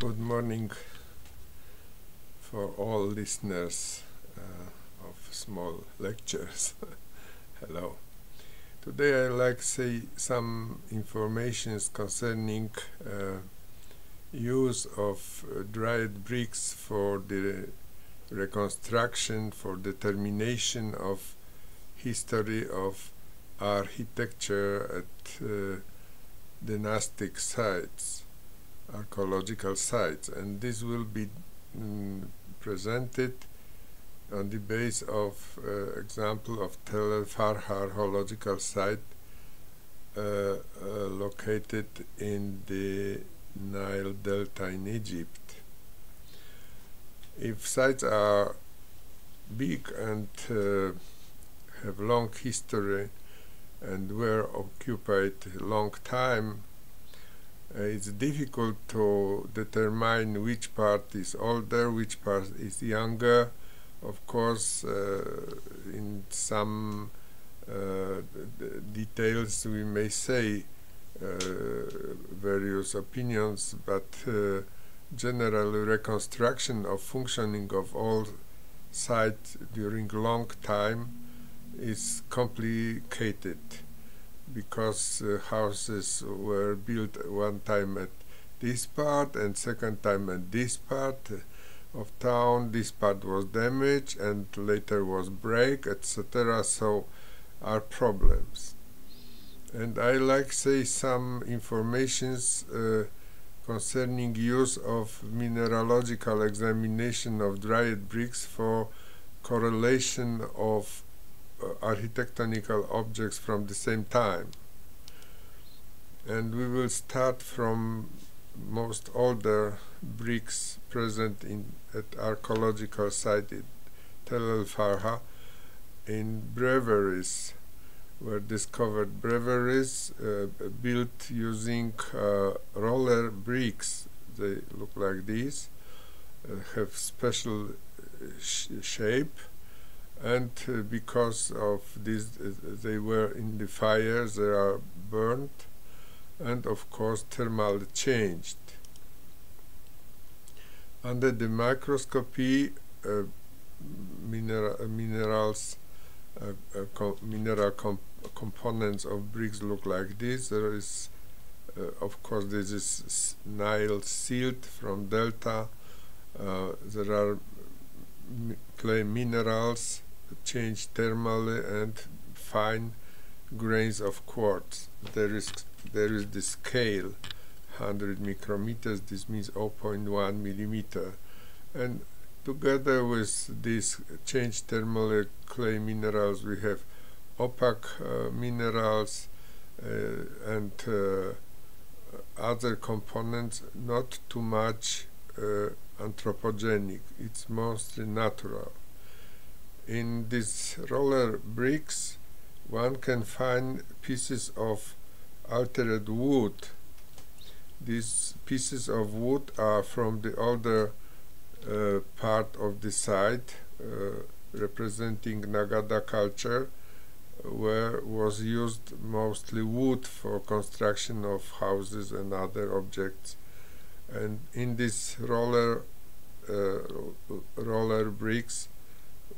Good morning for all listeners of small lectures. Hello. Today I'd like to say some informations concerning use of dried bricks for the reconstruction, for determination of history of architecture at dynastic sites, archaeological sites, and this will be presented on the base of example of Tel El Farha archaeological site located in the Nile Delta in Egypt. If sites are big and have long history and were occupied a long time, it's difficult to determine which part is older, which part is younger. Of course, in some details we may say various opinions, but generally reconstruction of functioning of all sites during long time is complicated, because houses were built one time at this part and second time at this part of town. This part was damaged and later was break, etc. So are problems. And I like say some informations concerning use of mineralogical examination of dried bricks for correlation of architectonical objects from the same time. And we will start from most older bricks present at archaeological site in Tel El Farha. In breweries were discovered breweries built using roller bricks. They look like these, have special shape, and because of this they were in the fire, they are burnt and of course thermally changed. Under the microscopy, mineral components of bricks look like this. There is of course this is Nile silt from delta. There are clay minerals changed thermally and fine grains of quartz. There is the scale 100 micrometers. This means 0.1 millimeter, and together with these changed thermally clay minerals we have opaque minerals and other components, not too much anthropogenic. It's mostly natural. In these roller bricks one can find pieces of altered wood. These pieces of wood are from the older part of the site, representing Nagada culture, where was used mostly wood for construction of houses and other objects. And in these roller bricks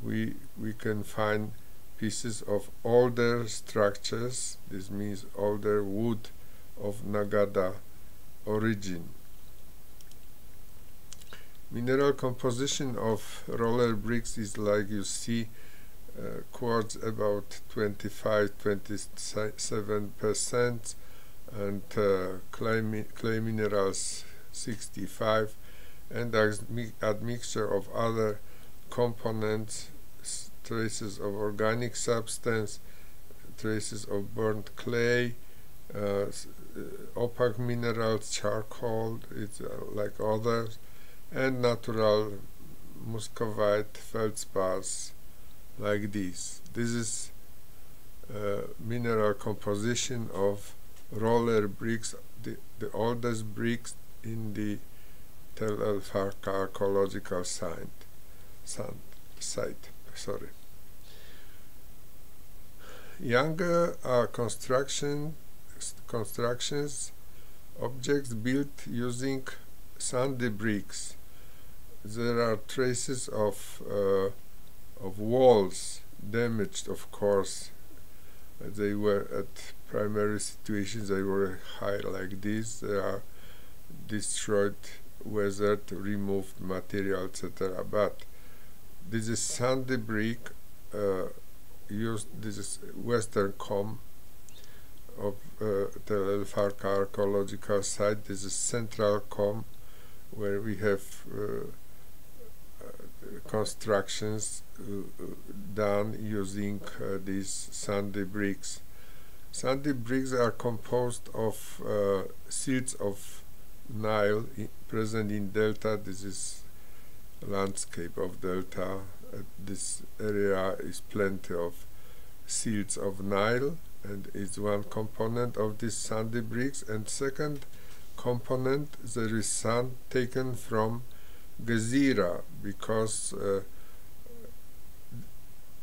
we can find pieces of older structures. This means older wood of Nagada origin. Mineral composition of roller bricks is like you see, quartz about 25–27%, and clay minerals 65%, and admixture of other components, traces of organic substance, traces of burnt clay, opaque minerals, charcoal, it's like others, and natural muscovite feldspars like this. This is mineral composition of roller bricks, the oldest bricks in the Tel El Farha archaeological site. Younger constructions, objects built using sandy bricks, there are traces of walls damaged, of course. They were at primary situations, they were high like this. They are destroyed, weathered, removed material, etc. But this is sandy brick used. This is western comb of Tel El Farqa archaeological site. This is central comb where we have constructions done using these sandy bricks. Sandy bricks are composed of silts of Nile present in delta. This is landscape of delta. This area is plenty of silts of Nile, and is one component of these sandy bricks. And second component, there is sand taken from Gezira, because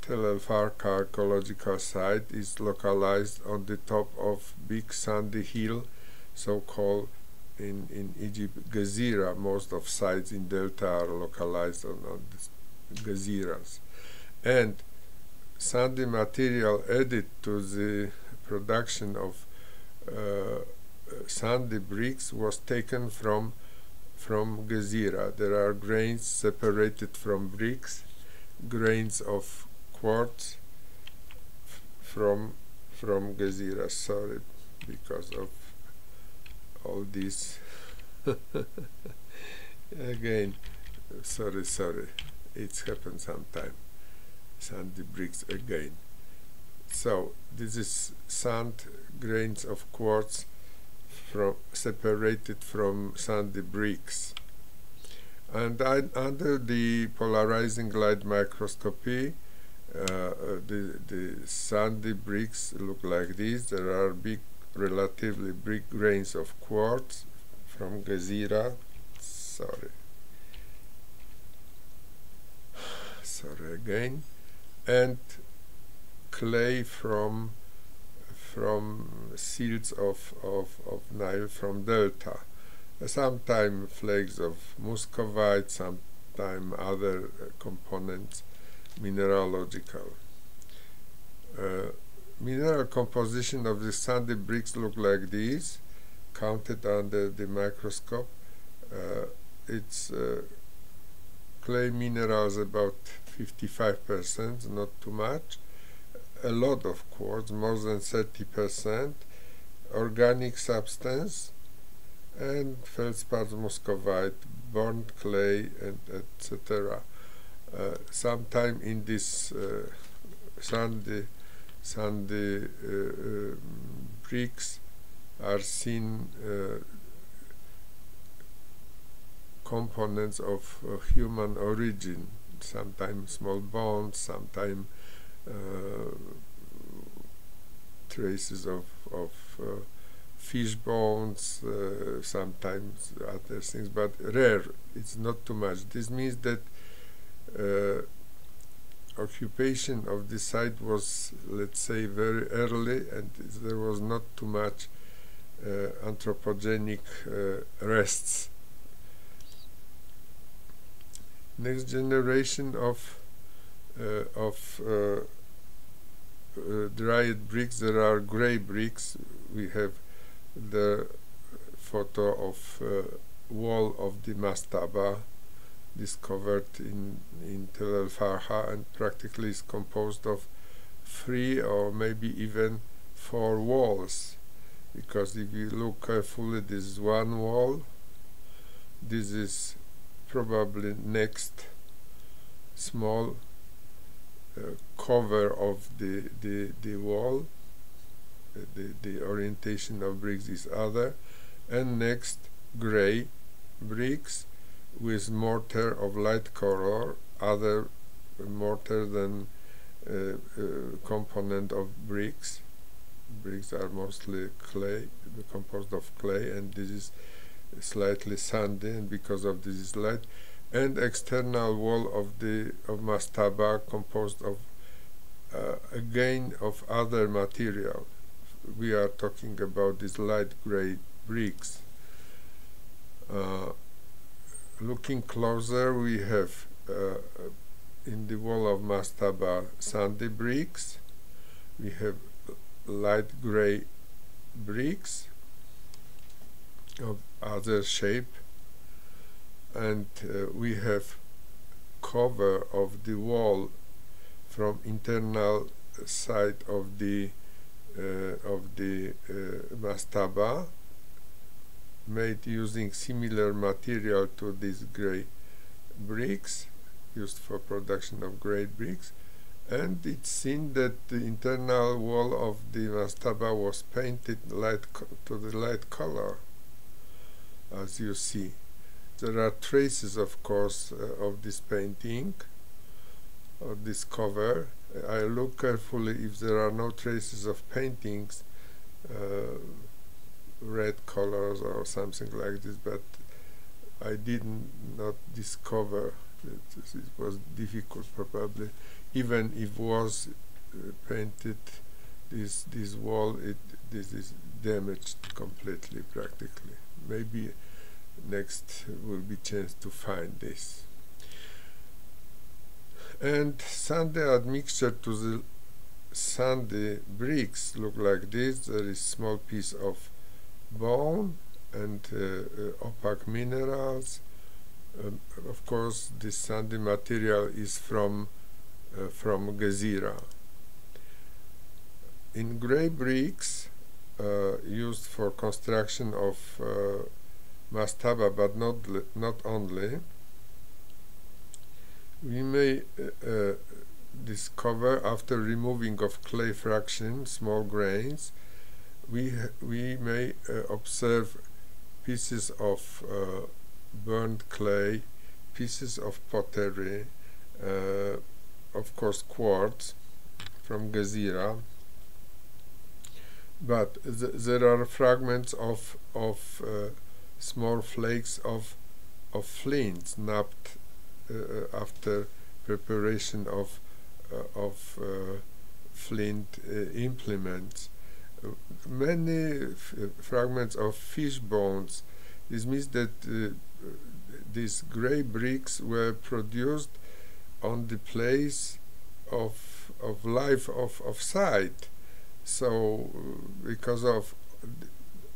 Tel El Farqa archaeological site is localized on the top of big sandy hill, so-called in Egypt Gezira. Most of sites in delta are localized on these Geziras, and sandy material added to the production of sandy bricks was taken from Gezira. There are grains separated from bricks, grains of quartz from Gezira. Sorry, because of all this. Again, sorry, it's happened sometime. Sandy bricks again. So this is sand grains of quartz separated from sandy bricks, and under the polarizing light microscopy, the sandy bricks look like this. There are big, relatively big grains of quartz from Gezira. Sorry again, and clay from silts of Nile from delta. Sometimes flakes of muscovite, sometimes other components, mineralogical. Mineral composition of the sandy bricks look like this, counted under the microscope. It's clay minerals about 55%, not too much. A lot of quartz, more than 30%, organic substance, and feldspar muscovite, burnt clay, and etc. Sometime in this sandy bricks are seen components of human origin, sometimes small bones, sometimes traces of fish bones, sometimes other things, but rare. It's not too much. This means that occupation of the site was, let's say, very early, and there was not too much anthropogenic rests. Next generation of dried bricks. There are gray bricks. We have the photo of wall of the mastaba discovered in Tel El Farqa, and practically is composed of 3 or maybe even 4 walls, because if you look carefully, this is one wall, this is probably next small cover of the wall, the orientation of bricks is other, and next gray bricks with mortar of light color, other mortar than component of bricks. Bricks are mostly clay, composed of clay, and this is slightly sandy, and because of this is light. And external wall of mastaba composed of again of other material. We are talking about these light gray bricks. looking closer, we have in the wall of mastaba sandy bricks. We have light gray bricks of other shape, and we have cover of the wall from internal side of the mastaba, made using similar material to these gray bricks, used for production of gray bricks. And it's seen that the internal wall of the mastaba was painted to the light color, as you see. There are traces, of course, of this painting, of this cover. I look carefully if there are no traces of paintings, red colors or something like this, but I did not discover it. It was difficult, probably. Even if was painted, this wall, this is damaged completely, practically. Maybe next will be chance to find this. And sandy admixture to the sandy bricks look like this. There is small piece of bone and opaque minerals. Of course, this sandy material is from Gezira. In gray bricks used for construction of mastaba, but not only, we may discover, after removing of clay fraction, small grains, we may observe pieces of burnt clay, pieces of pottery, of course quartz from Gezira, but there are fragments of small flakes of flint snapped after preparation of flint implements. Many fragments of fish bones. This means that these gray bricks were produced on the place of life of site. So because of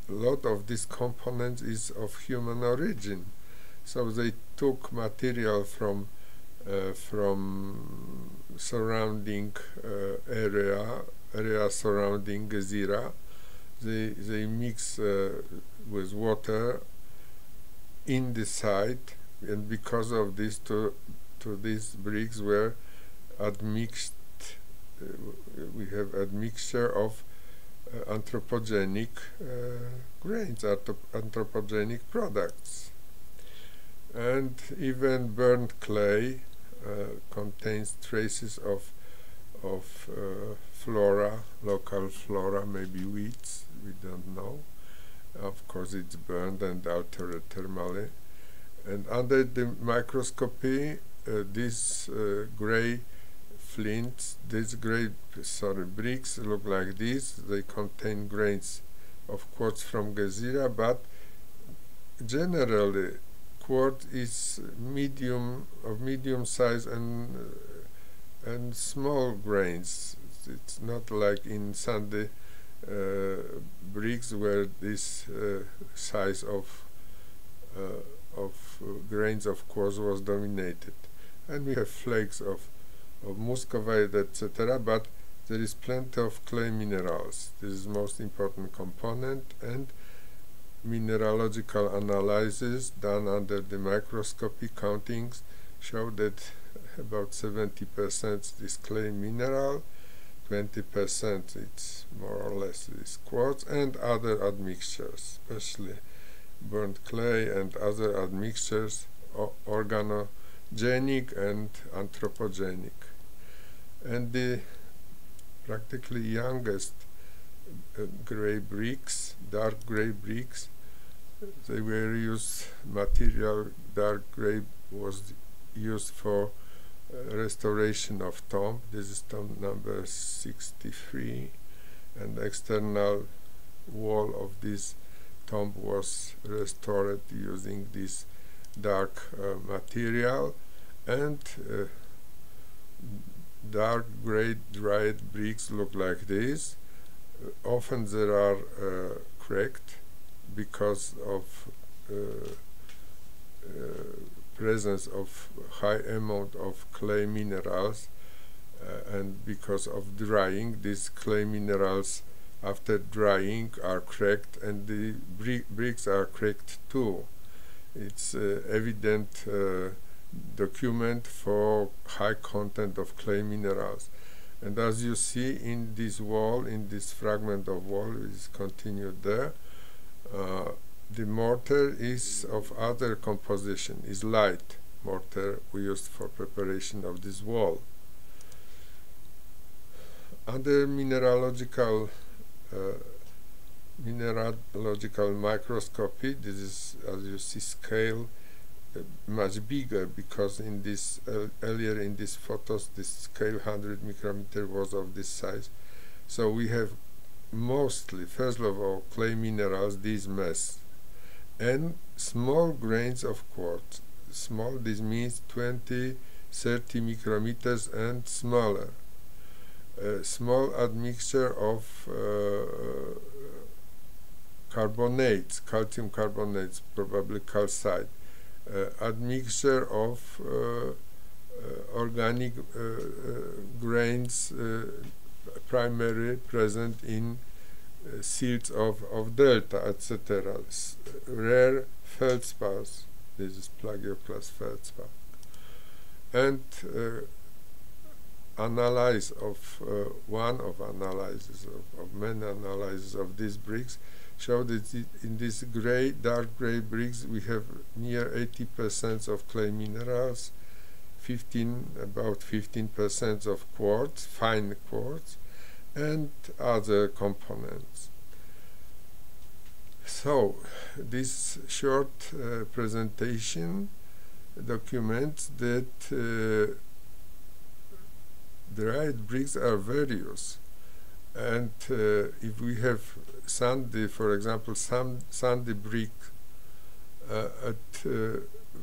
a lot of these components is of human origin, so they took material from surrounding area surrounding Gezira. They mix with water in the site, and because of this, to these bricks were admixed. We have admixture of anthropogenic grains, anthropogenic products. And even burnt clay contains traces of flora, local flora, maybe weeds, we don't know. Of course it's burned and altered thermally. And under the microscopy, these gray flints, these bricks look like this. They contain grains of quartz from Gezira, but generally quartz is medium size and small grains. It's not like in sandy bricks where this size of grains of quartz was dominated. And we have flakes of muscovite, etc., but there is plenty of clay minerals. This is the most important component, and mineralogical analysis done under the microscopy countings show that about 70% is clay mineral, 20% it's more or less this quartz, and other admixtures, especially burnt clay and other admixtures, organogenic and anthropogenic. And the practically youngest gray bricks, dark gray bricks, they were used, material dark gray was used for restoration of tomb. This is tomb number 63, and the external wall of this tomb was restored using this dark material, and dark gray dried bricks look like this. Often they are cracked because of presence of high amount of clay minerals, and because of drying, these clay minerals after drying are cracked, and the bricks are cracked too. It's evident document for high content of clay minerals. And as you see in this wall, in this fragment of wall which is continued there, the mortar is of other composition, is light mortar we used for preparation of this wall. Under mineralogical microscopy, this is, as you see, scale much bigger, because in this earlier in these photos this scale 100 micrometer was of this size. So we have mostly, first of all, clay minerals, this mass, and small grains of quartz. Small, this means 20-30 micrometers and smaller. Small admixture of carbonates, calcium carbonates, probably calcite. Admixture of organic grains primarily present in silts of delta, etc. Rare feldspars, this is plagioclase feldspar. And analysis of many analyses of these bricks show that in these dark gray bricks we have near 80% of clay minerals, about 15% of quartz, fine quartz, and other components. So this short presentation documents that dried bricks are various, and if we have sandy, for example, sandy brick at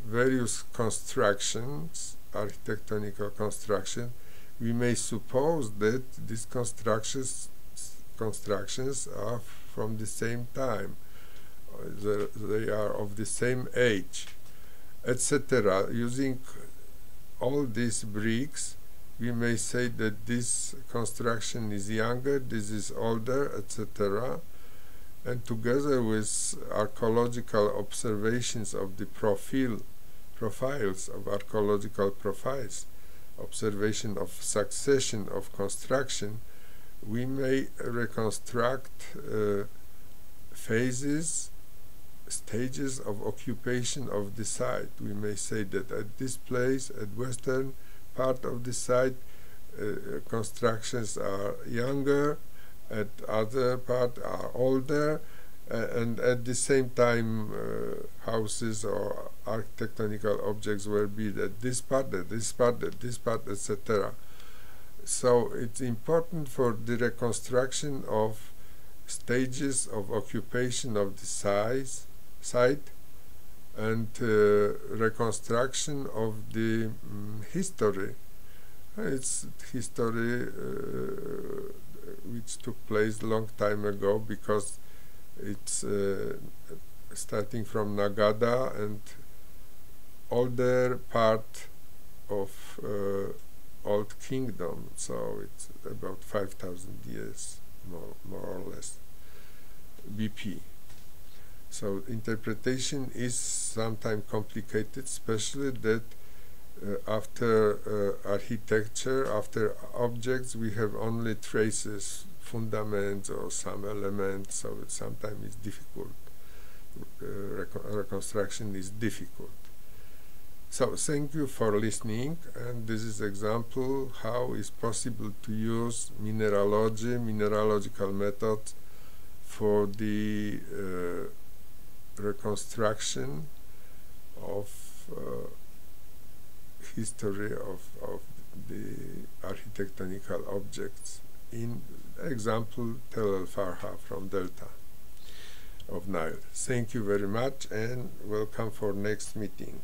various constructions, architectonical construction, we may suppose that these constructions are from the same time, they are of the same age, etc. Using all these bricks, we may say that this construction is younger, this is older, etc. And together with archaeological observations of the profiles of archaeological profiles, observation of succession of construction, we may reconstruct phases, stages of occupation of the site. We may say that at this place, at western part of the site, constructions are younger, at other part are older, and at the same time houses or architectonical objects were built at this part, at this part, at this part, etc. So it's important for the reconstruction of stages of occupation of the site, and reconstruction of the history. It's history which took place a long time ago, because it's starting from Nagada and older part of Old Kingdom, so it's about 5,000 years, more or less, BP. So interpretation is sometimes complicated, especially that after architecture, after objects, we have only traces, fundaments, or some elements, so sometimes it's difficult. Reconstruction is difficult. So thank you for listening, and this is example how is possible to use mineralogy, mineralogical methods for the reconstruction of history of the architectonical objects. In example, Tel El Farha from Delta. of Nile. Thank you very much and welcome for next meeting.